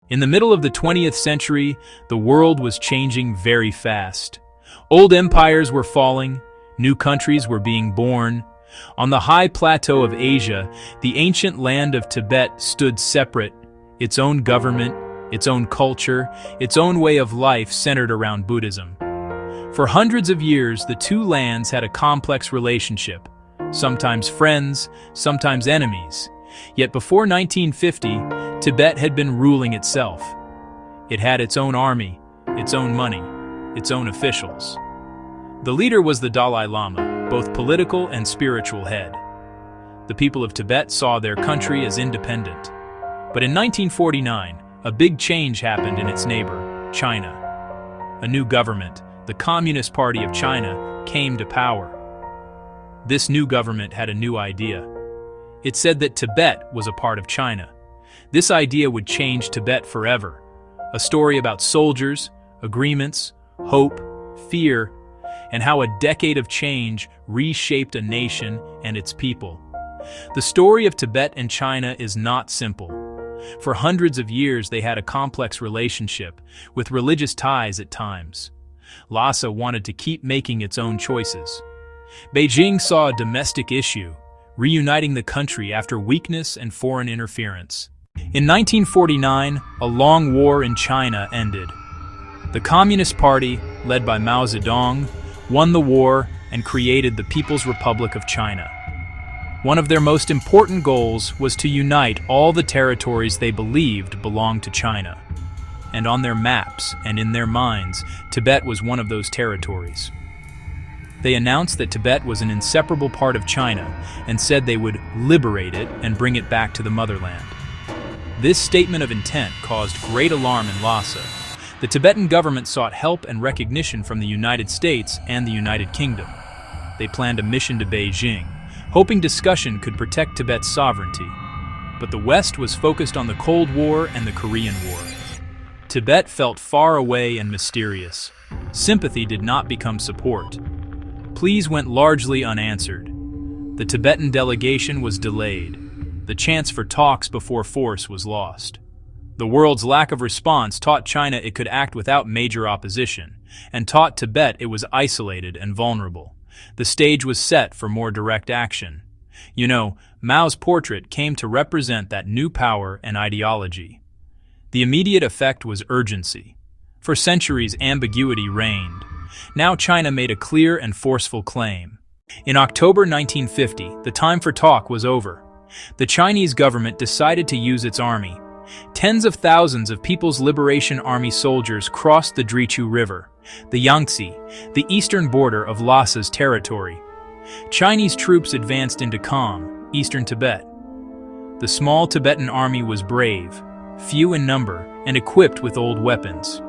In the middle of the 20th century, the world was changing very fast. Old empires were falling, new countries were being born. On the high plateau of Asia, the ancient land of Tibet stood separate, its own government, its own culture, its own way of life centered around Buddhism. For hundreds of years, the two lands had a complex relationship, sometimes friends, sometimes enemies. Yet before 1950, Tibet had been ruling itself. It had its own army, its own money, its own officials. The leader was the Dalai Lama, both political and spiritual head. The people of Tibet saw their country as independent. But in 1949, a big change happened in its neighbor, China. A new government, the Communist Party of China, came to power. This new government had a new idea. It said that Tibet was a part of China. This idea would change Tibet forever. A story about soldiers, agreements, hope, fear, and how a decade of change reshaped a nation and its people. The story of Tibet and China is not simple. For hundreds of years they had a complex relationship, with religious ties at times. Lhasa wanted to keep making its own choices. Beijing saw a domestic issue, reuniting the country after weakness and foreign interference. In 1949, a long war in China ended. The Communist Party, led by Mao Zedong, won the war and created the People's Republic of China. One of their most important goals was to unite all the territories they believed belonged to China. And on their maps and in their minds, Tibet was one of those territories. They announced that Tibet was an inseparable part of China and said they would liberate it and bring it back to the motherland. This statement of intent caused great alarm in Lhasa. The Tibetan government sought help and recognition from the United States and the United Kingdom. They planned a mission to Beijing, hoping discussion could protect Tibet's sovereignty. But the West was focused on the Cold War and the Korean War. Tibet felt far away and mysterious. Sympathy did not become support. Pleas went largely unanswered. The Tibetan delegation was delayed. The chance for talks before force was lost. The world's lack of response taught China it could act without major opposition, and taught Tibet it was isolated and vulnerable. The stage was set for more direct action. You know, Mao's portrait came to represent that new power and ideology. The immediate effect was urgency. For centuries, ambiguity reigned. Now China made a clear and forceful claim. In October 1950, the time for talk was over. The Chinese government decided to use its army. Tens of thousands of People's Liberation Army soldiers crossed the Drichu River, the Yangtze, the eastern border of Lhasa's territory. Chinese troops advanced into Kham, eastern Tibet. The small Tibetan army was brave, few in number, and equipped with old weapons.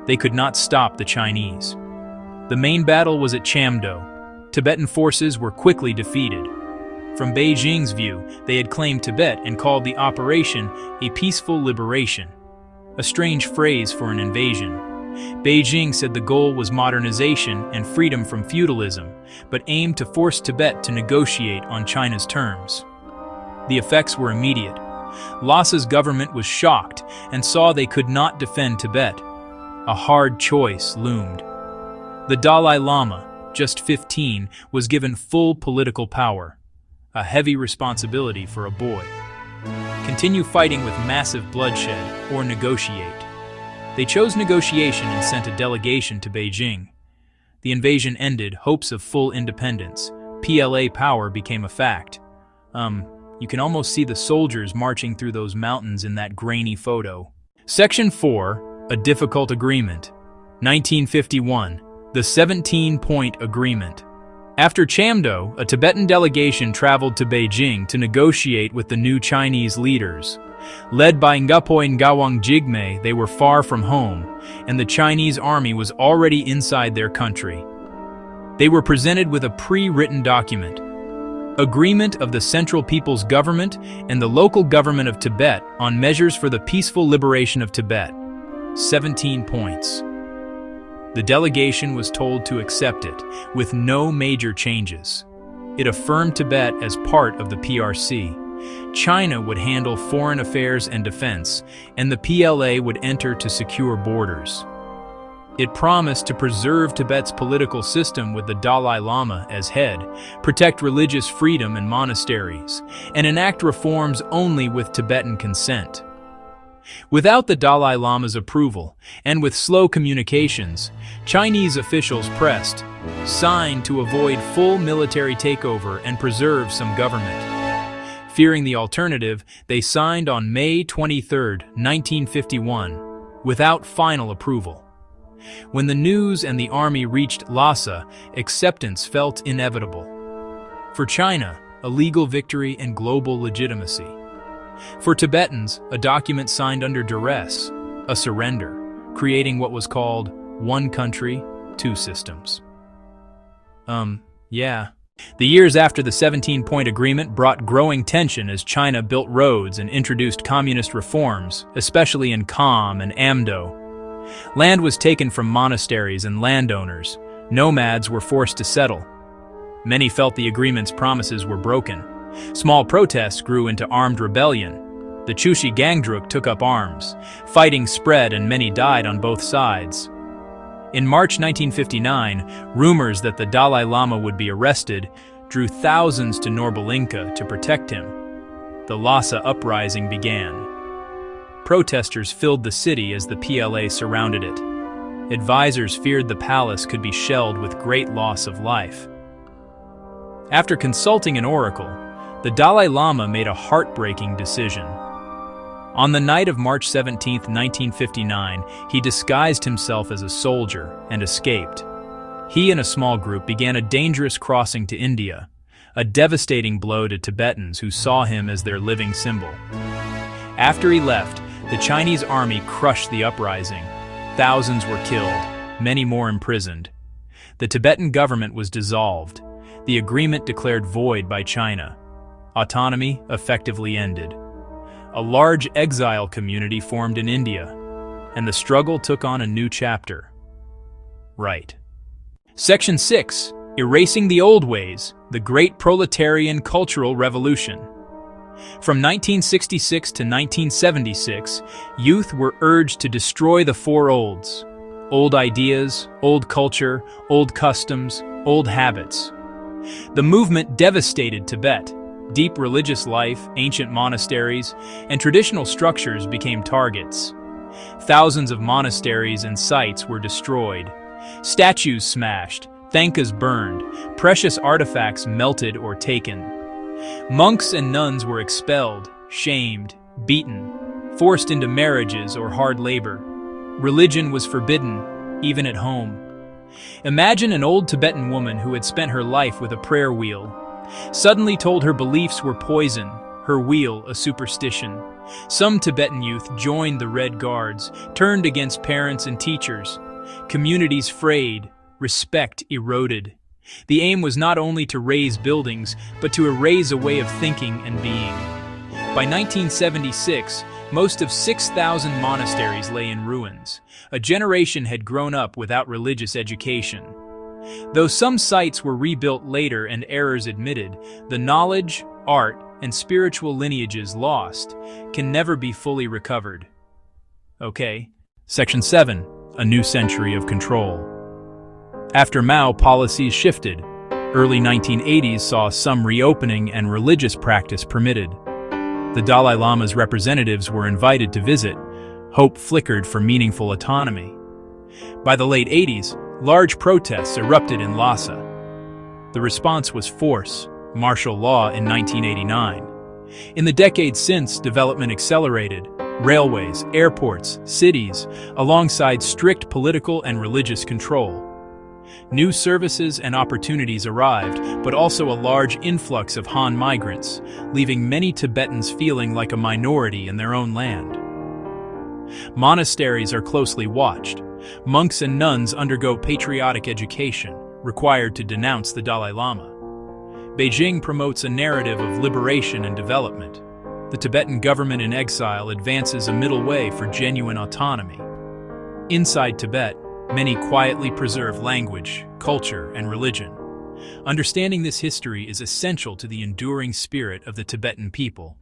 They could not stop the Chinese. The main battle was at Chamdo. Tibetan forces were quickly defeated. From Beijing's view, they had claimed Tibet and called the operation a peaceful liberation, a strange phrase for an invasion. Beijing said the goal was modernization and freedom from feudalism, but aimed to force Tibet to negotiate on China's terms. The effects were immediate. Lhasa's government was shocked and saw they could not defend Tibet. A hard choice loomed. The Dalai Lama, just 15, was given full political power. A heavy responsibility for a boy. Continue fighting with massive bloodshed or negotiate. They chose negotiation and sent a delegation to Beijing. The invasion ended, hopes of full independence. PLA power became a fact. You can almost see the soldiers marching through those mountains in that grainy photo. Section 4, a difficult agreement. 1951, the 17-point agreement. After Chamdo, a Tibetan delegation traveled to Beijing to negotiate with the new Chinese leaders. Led by Ngapoi Ngawang Jigme, they were far from home, and the Chinese army was already inside their country. They were presented with a pre-written document, Agreement of the Central People's Government and the Local Government of Tibet on Measures for the Peaceful Liberation of Tibet. 17 points. The delegation was told to accept it, with no major changes. It affirmed Tibet as part of the PRC, China would handle foreign affairs and defense, and the PLA would enter to secure borders. It promised to preserve Tibet's political system with the Dalai Lama as head, protect religious freedom and monasteries, and enact reforms only with Tibetan consent. Without the Dalai Lama's approval, and with slow communications, Chinese officials pressed, signed to avoid full military takeover and preserve some government. Fearing the alternative, they signed on May 23, 1951, without final approval. When the news and the army reached Lhasa, acceptance felt inevitable. For China, a legal victory and global legitimacy. For Tibetans, a document signed under duress, a surrender, creating what was called one country, two systems. The years after the 17-point agreement brought growing tension as China built roads and introduced communist reforms, especially in Kham and Amdo. Land was taken from monasteries and landowners. Nomads were forced to settle. Many felt the agreement's promises were broken. Small protests grew into armed rebellion. The Chushi Gangdruk took up arms. Fighting spread and many died on both sides. In March 1959, rumors that the Dalai Lama would be arrested drew thousands to Norbalinka to protect him. The Lhasa Uprising began. Protesters filled the city as the PLA surrounded it. Advisors feared the palace could be shelled with great loss of life. After consulting an oracle, the Dalai Lama made a heartbreaking decision. On the night of March 17, 1959, he disguised himself as a soldier and escaped. He and a small group began a dangerous crossing to India, a devastating blow to Tibetans who saw him as their living symbol. After he left, the Chinese army crushed the uprising. Thousands were killed, many more imprisoned. The Tibetan government was dissolved, the agreement declared void by China. Autonomy effectively ended. A large exile community formed in India, and the struggle took on a new chapter. Right. Section 6. Erasing the Old Ways, the Great Proletarian Cultural Revolution. From 1966 to 1976, youth were urged to destroy the four olds. Old ideas, old culture, old customs, old habits. The movement devastated Tibet. Deep religious life, ancient monasteries, and traditional structures became targets. Thousands of monasteries and sites were destroyed. Statues smashed, thankas burned, precious artifacts melted or taken. Monks and nuns were expelled, shamed, beaten, forced into marriages or hard labor. Religion was forbidden, even at home. Imagine an old Tibetan woman who had spent her life with a prayer wheel, suddenly told her beliefs were poison, her wheel a superstition. Some Tibetan youth joined the Red Guards, turned against parents and teachers. Communities frayed, respect eroded. The aim was not only to raise buildings, but to erase a way of thinking and being. By 1976, most of 6,000 monasteries lay in ruins. A generation had grown up without religious education. Though some sites were rebuilt later and errors admitted, the knowledge, art, and spiritual lineages lost can never be fully recovered. Okay. Section 7. A New Century of Control. After Mao, policies shifted. Early 1980s saw some reopening and religious practice permitted. The Dalai Lama's representatives were invited to visit. Hope flickered for meaningful autonomy. By the late 80s, large protests erupted in Lhasa. The response was force, martial law in 1989. In the decades since, development accelerated. Railways, airports, cities, alongside strict political and religious control. New services and opportunities arrived, but also a large influx of Han migrants, leaving many Tibetans feeling like a minority in their own land. Monasteries are closely watched. Monks and nuns undergo patriotic education, required to denounce the Dalai Lama. Beijing promotes a narrative of liberation and development. The Tibetan government in exile advances a middle way for genuine autonomy. Inside Tibet, many quietly preserve language, culture, and religion. Understanding this history is essential to the enduring spirit of the Tibetan people.